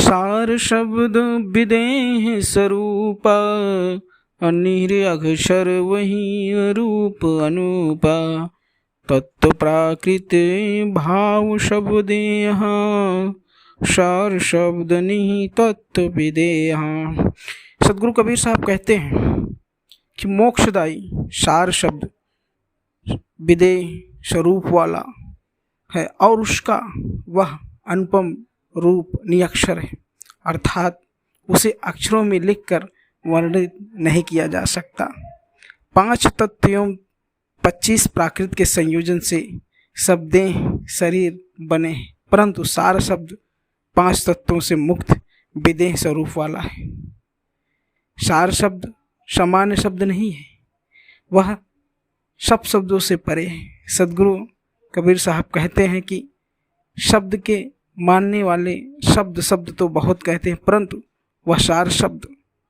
सार शब्द विदेह स्वरूपा, अनिर अक्षर वही रूप अनुपा। तत्व प्राकृत भाव शब्द यहाँ, सार शब्द नहीं तत्व विदेह। सदगुरु कबीर साहब कहते हैं कि मोक्षदायी सार शब्द विदेह स्वरूप वाला है और उसका वह अनुपम रूप निरक्षर है, अर्थात उसे अक्षरों में लिखकर वर्णित नहीं किया जा सकता। 5 तत्व एवं 25 प्राकृत के संयोजन से सब देह शरीर बने हैं, परंतु सार शब्द 5 तत्वों से मुक्त विदेह स्वरूप वाला है। सार शब्द सामान्य शब्द नहीं है, वह सब शब्दों से परे है। सदगुरु कबीर साहब कहते हैं कि शब्द के मानने वाले शब्द तो बहुत कहते हैं, परंतु वह सार शब्द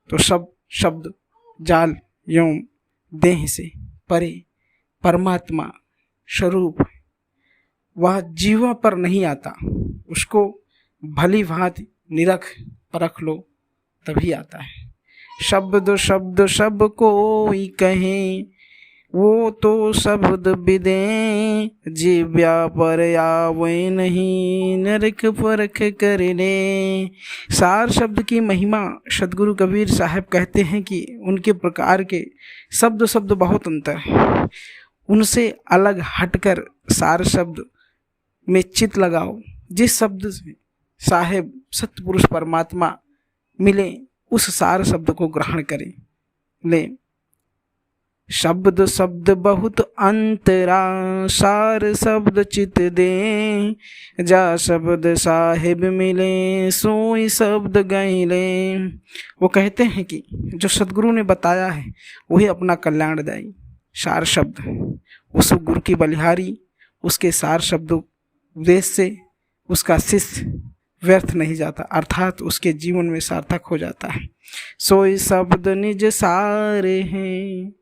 तो सब शब्द जाल एवं देह से परे परमात्मा स्वरूप है। वह जीवा पर नहीं आता, उसको भली भांति निरख परख लो तभी आता है। शब्द शब्द सब कोई कहे, वो तो शब्द विदे, जीव्या पर आवे नहीं, नरक परख कर ले। सार शब्द की महिमा सदगुरु कबीर साहब कहते हैं कि उनके प्रकार के शब्द बहुत अंतर है, उनसे अलग हटकर सार शब्द में चित लगाओ। जिस शब्द से साहेब सतपुरुष परमात्मा मिले उस सार शब्द को ग्रहण करें ले। शब्द शब्द बहुत अंतरा, सार शब्द चित दे, जा शब्द साहिब मिले, सोई शब्द गईले। वो कहते हैं कि जो सदगुरु ने बताया है वही अपना कल्याणदायी सार शब्द है। उस गुरु की बलिहारी उसके सार शब्दों उपदेश से उसका शिष्य व्यर्थ नहीं जाता, अर्थात उसके जीवन में सार्थक हो जाता है। सोई शब्द निज सारे हैं,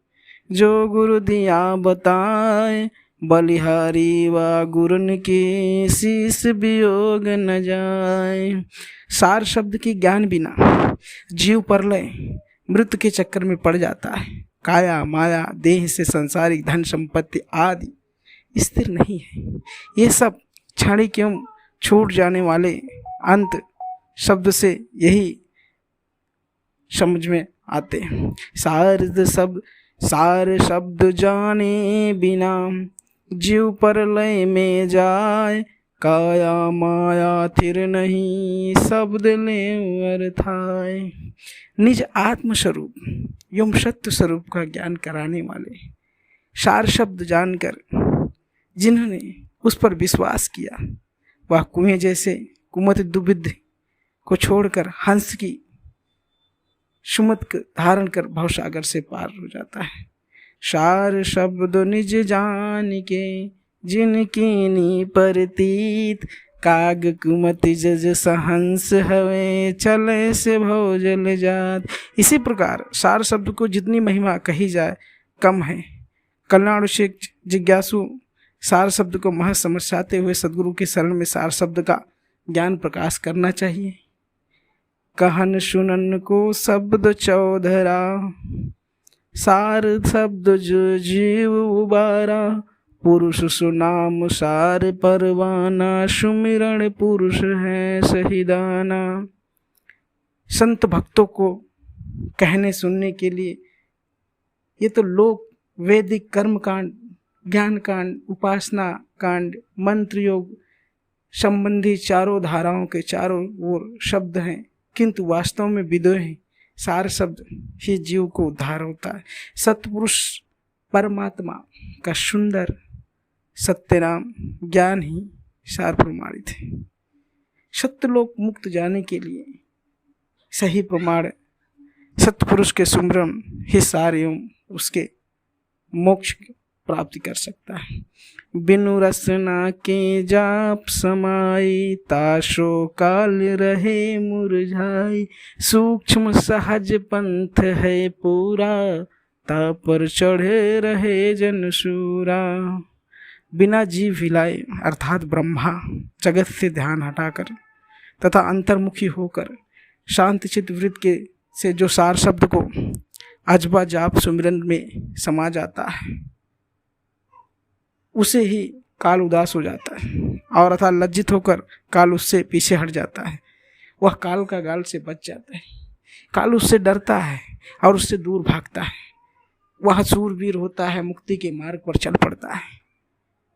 जो गुरु दिया बताए, बलिहारी व गुरुन की शीश वियोग न जाए। सार शब्द की ज्ञान बिना जीव परलय मृत्यु के चक्कर में पड़ जाता है। काया माया देह से संसारिक धन संपत्ति आदि स्थिर नहीं है, ये सब क्षणिक एवं छूट जाने वाले अंत शब्द से यही समझ में आते हैं। सार शब्द जाने बिना, जीव परलय में जाए, काया माया थिर नहीं, शब्द ले अर्थाय। निज आत्म स्वरूप एवं सत्य स्वरूप का ज्ञान कराने वाले सार शब्द जानकर जिन्होंने उस पर विश्वास किया, वह कुएं जैसे कुमत दुबिध को छोड़कर हंस की सुमत धारण कर भवसागर से पार हो जाता है। सार शब्द निज जान के, जिनकी नी परतीत, काग कुमत जज सहंस हवे, चले से भोजल जात। इसी प्रकार सार शब्द को जितनी महिमा कही जाए कम है। कल्याणाभिषेक जिज्ञासु सार शब्द को महज समझाते हुए सदगुरु के शरण में सार शब्द का ज्ञान प्रकाश करना चाहिए। कहन सुनन को शब्द चौधरा, सार शब्द जो जीव उबारा, पुरुष सुनाम सार परवाना, सुमिरण पुरुष है सहिदाना। संत भक्तों को कहने सुनने के लिए ये तो लोक वैदिक कर्म कांड, ज्ञान कांड, उपासना कांड, मंत्र योग संबंधी चारों धाराओं के चारों ओर शब्द हैं, किंतु वास्तव में विदोह हैं। सार शब्द ही जीव को उद्धार होता है। सतपुरुष परमात्मा का सुंदर सत्यनाम ज्ञान ही सार प्रमाणित है। सत्यलोक मुक्त जाने के लिए सही प्रमाण सतपुरुष के सुमरन ही सार एवं उसके मोक्ष प्राप्ति कर सकता है। बिनु रसना के जाप समाई, ताशो काल रहे मुरझाई, सूक्ष्म सहज पंथ है पूरा, ता पर चढ़े रहे जनसूरा। बिना जीव हिलाए अर्थात ब्रह्मा जगत से ध्यान हटाकर तथा अंतर्मुखी होकर शांत चित्त वृत्त के से जो सार शब्द को अजबा जाप सुमिरन में समा जाता है, उसे ही काल उदास हो जाता है और अर्थात लज्जित होकर काल उससे पीछे हट जाता है। वह काल का गाल से बच जाता है। काल उससे डरता है और उससे दूर भागता है। वह सूरवीर होता है, मुक्ति के मार्ग पर चल पड़ता है।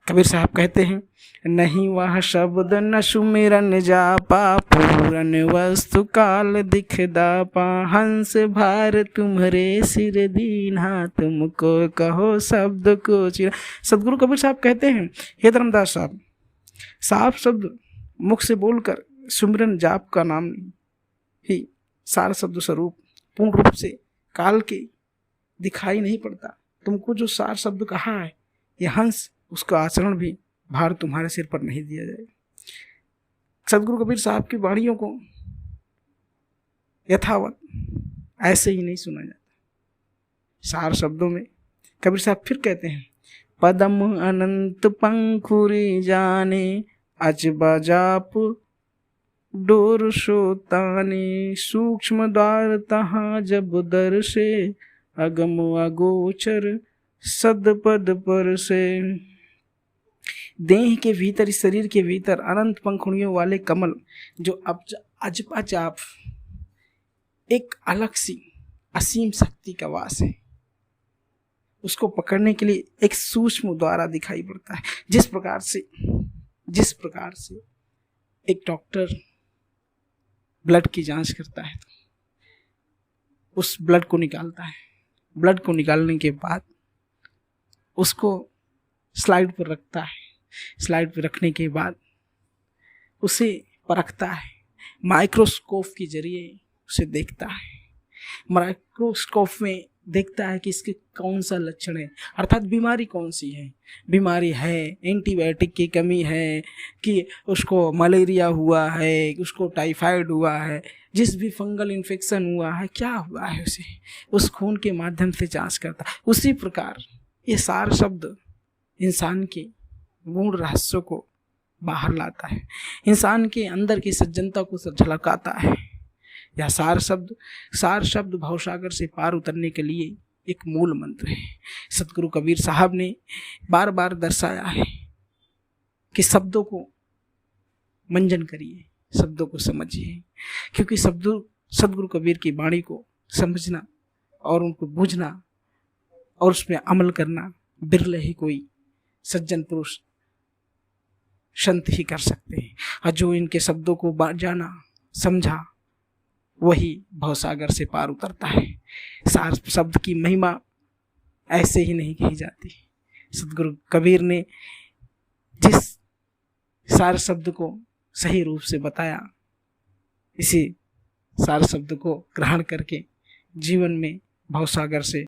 कबीर साहब कहते हैं, नहीं वह शब्द न सुमिरन जापा, पूरन वस्तु काल दिख दापा, हंस भार तुम्हारे सिर दीन्हा, तुमको कहो शब्द को चिरा। सदगुरु कबीर साहब कहते हैं, हे धर्मदास साहब, साफ शब्द मुख से बोलकर सुमिरन जाप का नाम ही सार शब्द स्वरूप पूर्ण रूप से काल के दिखाई नहीं पड़ता। तुमको जो सार शब्द कहा है, यह हंस, उसका आचरण भी भार तुम्हारे सिर पर नहीं दिया जाएगा। सदगुरु कबीर साहब की वाणियों को यथावत ऐसे ही नहीं सुना जाता। सार शब्दों में कबीर साहब फिर कहते हैं, पदम अनंत पंखुरी जाने, अजबा जाप डोर शोताने, सूक्ष्म द्वार तहाँ जब दर से, अगम अगोचर सदपद पर से। देह के भीतर, इस शरीर के भीतर अनंत पंखुड़ियों वाले कमल जो अजपा जाप, एक अलग सी असीम शक्ति का वास है। उसको पकड़ने के लिए एक सूक्ष्म द्वारा दिखाई पड़ता है। जिस प्रकार से एक डॉक्टर ब्लड की जांच करता है, तो उस ब्लड को निकालता है। ब्लड को निकालने के बाद उसको स्लाइड पर रखता है। स्लाइड पर रखने के बाद उसे परखता है, माइक्रोस्कोप के जरिए उसे देखता है। माइक्रोस्कोप में देखता है कि इसके कौन सा लक्षण है, अर्थात बीमारी कौन सी है। बीमारी है एंटीबायोटिक की कमी है, कि उसको मलेरिया हुआ है, उसको टाइफाइड हुआ है, जिस भी फंगल इन्फेक्शन हुआ है, क्या हुआ है, उसे उस खून के माध्यम से जांच करता है। उसी प्रकार ये सार शब्द इंसान के गूढ़ रहस्यों को बाहर लाता है, इंसान के अंदर की सज्जनता को झलकाता है। यह सार शब्द भवसागर से पार उतरने के लिए एक मूल मंत्र है। सतगुरु कबीर साहब ने बार बार दर्शाया है कि शब्दों को मंजन करिए, शब्दों को समझिए, क्योंकि सतगुरु कबीर की वाणी को समझना और उनको बूझना और उसमें अमल करना बिरले ही कोई सज्जन पुरुष संत ही कर सकते हैं। और जो इनके शब्दों को जाना समझा, वही भवसागर से पार उतरता है। सार शब्द की महिमा ऐसे ही नहीं कही जाती। सतगुरु कबीर ने जिस सार शब्द को सही रूप से बताया, इसी सार शब्द को ग्रहण करके जीवन में भवसागर से